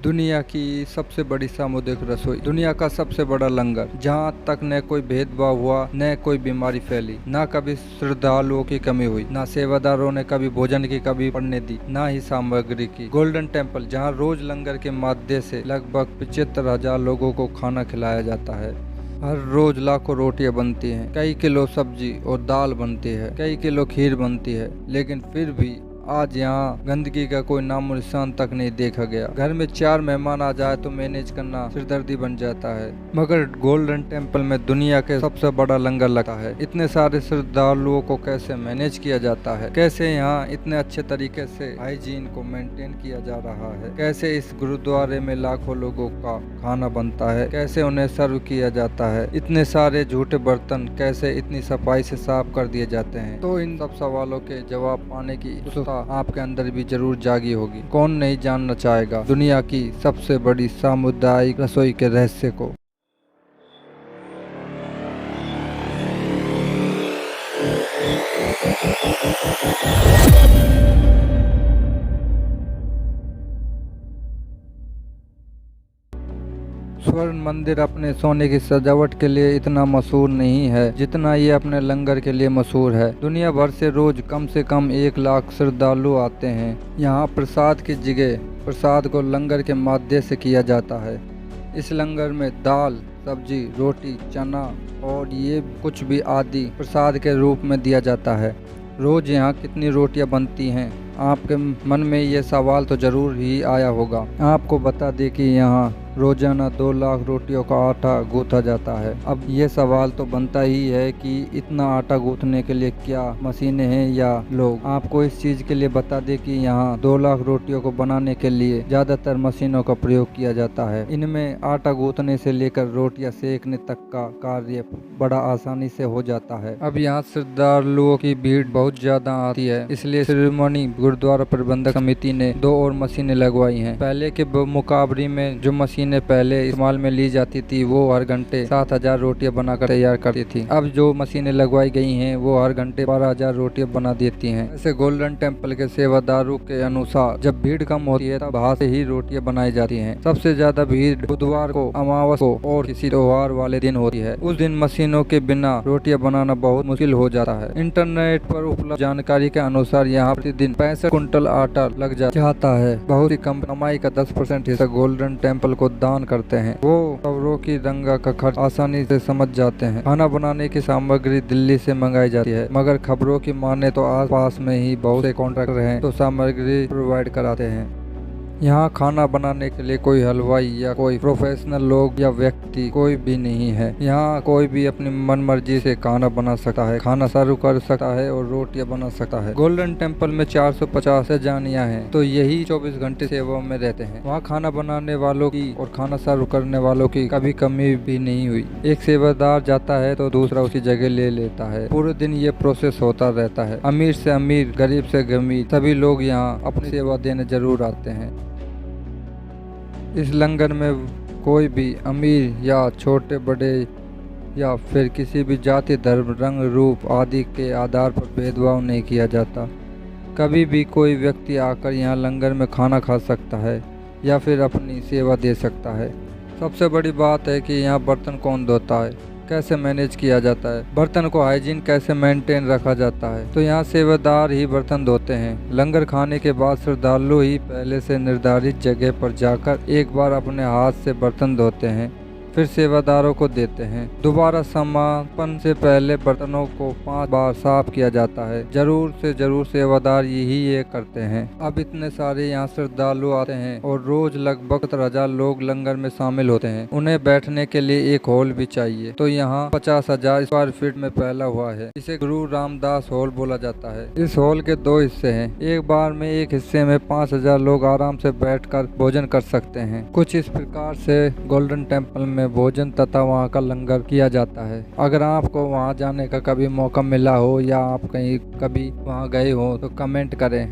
दुनिया की सबसे बड़ी सामुदायिक रसोई, दुनिया का सबसे बड़ा लंगर, जहाँ तक न कोई भेदभाव हुआ, न कोई बीमारी फैली, न कभी श्रद्धालुओं की कमी हुई, न सेवादारों ने कभी भोजन की कमी पड़ने दी, न ही सामग्री की। गोल्डन टेम्पल, जहाँ रोज लंगर के माध्यम से लगभग 75,000 लोगों को खाना खिलाया जाता है। हर रोज लाखों रोटियां बनती हैं, कई किलो सब्जी और दाल बनती है, कई किलो खीर बनती है, लेकिन फिर भी आज यहाँ गंदगी का कोई नामो निशान तक नहीं देखा गया। घर में 4 मेहमान आ जाए तो मैनेज करना सिरदर्दी बन जाता है, मगर गोल्डन टेम्पल में दुनिया के सबसे बड़ा लंगर लगता है। इतने सारे श्रद्धालुओं को कैसे मैनेज किया जाता है, कैसे यहाँ इतने अच्छे तरीके से हाइजीन को मेंटेन किया जा रहा है, कैसे इस गुरुद्वारे में लाखों लोगों का खाना बनता है, कैसे उन्हें सर्व किया जाता है, इतने सारे झूठे बर्तन कैसे इतनी सफाई से साफ कर दिए जाते हैं। तो इन सब सवालों के जवाब पाने की आपके अंदर भी जरूर जागी होगी। कौन नहीं जानना चाहेगा दुनिया की सबसे बड़ी सामुदायिक रसोई के रहस्य को। स्वर्ण मंदिर अपने सोने की सजावट के लिए इतना मशहूर नहीं है जितना ये अपने लंगर के लिए मशहूर है। दुनिया भर से रोज कम से कम 1 लाख श्रद्धालु आते हैं। यहाँ प्रसाद की जगह प्रसाद को लंगर के माध्यम से किया जाता है। इस लंगर में दाल, सब्जी, रोटी, चना और ये कुछ भी आदि प्रसाद के रूप में दिया जाता है। रोज यहाँ कितनी रोटियाँ बनती हैं, आपके मन में ये सवाल तो जरूर ही आया होगा। आपको बता दें कि यहाँ रोजाना 2 लाख रोटियों का आटा गूंथा जाता है। अब ये सवाल तो बनता ही है कि इतना आटा गूंथने के लिए क्या मशीनें हैं या लोग। आपको इस चीज के लिए बता दें कि यहाँ 2 लाख रोटियों को बनाने के लिए ज्यादातर मशीनों का प्रयोग किया जाता है। इनमें आटा गूंथने से लेकर रोटियां सेकने तक का कार्य बड़ा आसानी से हो जाता है। अब यहाँ श्रद्धालुओं की भीड़ बहुत ज्यादा आती है, इसलिए श्रोमणी गुरुद्वारा प्रबंधक समिति ने 2 और मशीनें लगवाई हैं। पहले के मुकाबले में जो मशीनें पहले इस्तेमाल में ली जाती थी वो हर घंटे 7,000 रोटियां बनाकर तैयार करती थी। अब जो मशीनें लगवाई गई हैं वो हर घंटे 12,000 रोटियां बना देती हैं। ऐसे गोल्डन टेम्पल के सेवादारों के अनुसार जब भीड़ कम होती है तब हाथ से ही रोटियां बनाई जाती हैं। सबसे ज्यादा भीड़ बुधवार को, अमावस को और किसी त्योहार वाले दिन होती है। उस दिन मशीनों के बिना रोटियां बनाना बहुत मुश्किल हो जाता है। इंटरनेट पर उपलब्ध जानकारी के अनुसार यहाँ प्रतिदिन 65 कुंटल आटा लग जाता है। बहुत ही कम कमाई का 10% हिस्सा गोल्डन टेम्पल को दान करते हैं। वो खबरों की दंगा का खर्च आसानी से समझ जाते हैं। खाना बनाने की सामग्री दिल्ली से मंगाई जाती है, मगर खबरों की माने तो आस पास में ही बहुत से कॉन्ट्रैक्टर हैं तो सामग्री प्रोवाइड कराते हैं। यहाँ खाना बनाने के लिए कोई हलवाई या कोई प्रोफेशनल लोग या व्यक्ति कोई भी नहीं है। यहाँ कोई भी अपनी मन मर्जी से खाना बना सकता है, खाना सर्व कर सकता है और रोटियां बना सकता है। गोल्डन टेम्पल में 450 से जानियाँ हैं तो यही 24 घंटे सेवा में रहते हैं। वहाँ खाना बनाने वालों की और खाना सर्व करने वालों की कभी कमी भी नहीं हुई। एक सेवादार जाता है तो दूसरा उसकी जगह ले लेता है। पूरे दिन ये प्रोसेस होता रहता है। अमीर से अमीर, गरीब से गरीब सभी लोग यहाँ अपनी सेवा देने जरूर आते हैं। इस लंगर में कोई भी अमीर या छोटे बड़े या फिर किसी भी जाति, धर्म, रंग, रूप आदि के आधार पर भेदभाव नहीं किया जाता। कभी भी कोई व्यक्ति आकर यहाँ लंगर में खाना खा सकता है या फिर अपनी सेवा दे सकता है। सबसे बड़ी बात है कि यहाँ बर्तन कौन धोता है, कैसे मैनेज किया जाता है, बर्तन को हाइजीन कैसे मेंटेन रखा जाता है। तो यहाँ सेवादार ही बर्तन धोते हैं। लंगर खाने के बाद श्रद्धालु ही पहले से निर्धारित जगह पर जाकर एक बार अपने हाथ से बर्तन धोते हैं, फिर सेवादारों को देते हैं। दोबारा समापन से पहले बर्तनों को 5 बार साफ किया जाता है। जरूर से जरूर सेवादार यही ये करते हैं। अब इतने सारे यहाँ श्रद्धालु आते हैं और रोज लगभग 70,000 लोग लंगर में शामिल होते हैं। उन्हें बैठने के लिए एक हॉल भी चाहिए, तो यहाँ 50,000 स्क्वायर फीट में फैला हुआ है। इसे गुरु रामदास हॉल बोला जाता है। इस हॉल के 2 हिस्से हैं। एक बार में एक हिस्से में 5,000 लोग आराम से बैठकर भोजन कर सकते हैं। कुछ इस प्रकार से गोल्डन टेम्पल में भोजन तथा वहाँ का लंगर किया जाता है। अगर आपको वहाँ जाने का कभी मौका मिला हो या आप कहीं कभी वहाँ गए हो तो कमेंट करें।